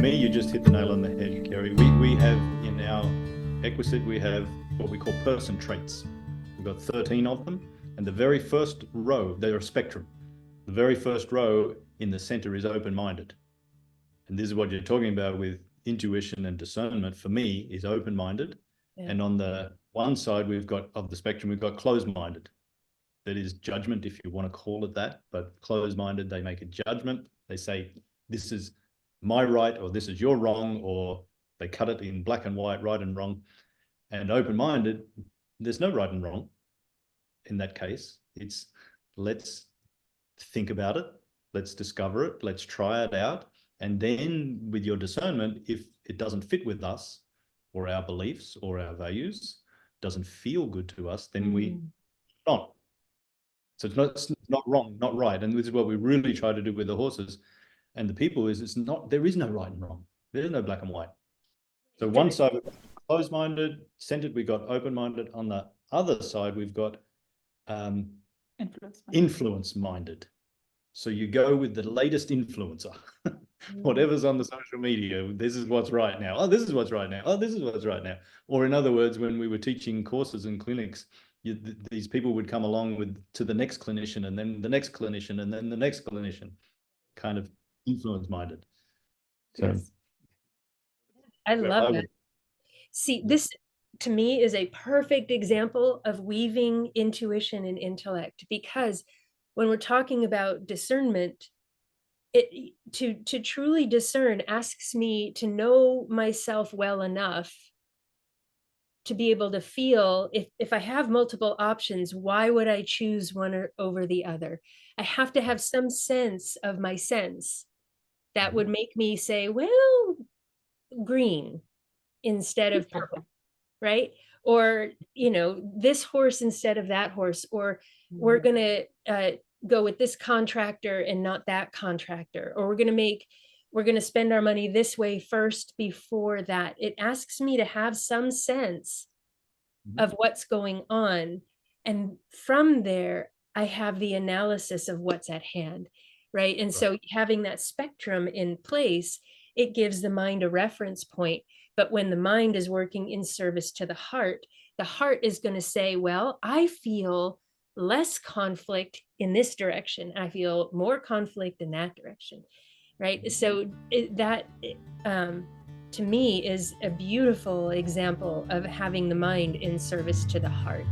me, you just hit the nail on the head, Kerry. We have in our Equisit, we have what we call person traits. We've got 13 of them. And the very first row, they're a spectrum. The very first row in the center is open-minded. And this is what you're talking about with intuition and discernment, for me, is open-minded. Yeah. And on the one side of the spectrum, we've got closed-minded. That is judgment, if you want to call it that, but closed-minded, they make a judgment. They say, this is my right, or this is your wrong, or they cut it in black and white, right and wrong. And open-minded, there's no right and wrong. In that case, it's let's think about it, let's discover it, let's try it out. And then with your discernment, if it doesn't fit with us or our beliefs or our values, doesn't feel good to us, then we not. So it's not wrong, not right. And this is what we really try to do with the horses and the people is there is no right and wrong. There is no black and white. So one side we've got closed-minded, centered, we've got open-minded. On the other side, we've got influence-minded. So you go with the latest influencer, whatever's on the social media. This is what's right now. Oh, this is what's right now. Oh, this is what's right now. Or in other words, when we were teaching courses and clinics, these people would come along to the next clinician, and then the next clinician, and then the next clinician, kind of influence-minded. So yes. I love that. See, this to me is a perfect example of weaving intuition and intellect, because when we're talking about discernment, to truly discern asks me to know myself well enough to be able to feel if I have multiple options, why would I choose one over the other? I have to have some sense of my sense that would make me say, well, green instead of purple, right? Or, this horse instead of that horse, or we're going to go with this contractor and not that contractor, or we're going to spend our money this way first before that. It asks me to have some sense of what's going on. And from there, I have the analysis of what's at hand, right? And so having that spectrum in place, it gives the mind a reference point. But when the mind is working in service to the heart is going to say, well, I feel less conflict in this direction. I feel more conflict in that direction, right? So that to me is a beautiful example of having the mind in service to the heart.